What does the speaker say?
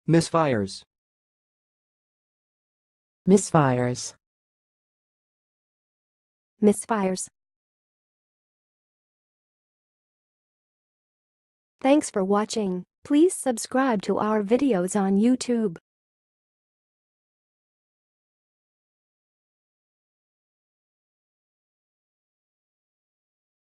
Misfires. Misfires. Misfires. Thanks for watching. Please subscribe to our videos on YouTube.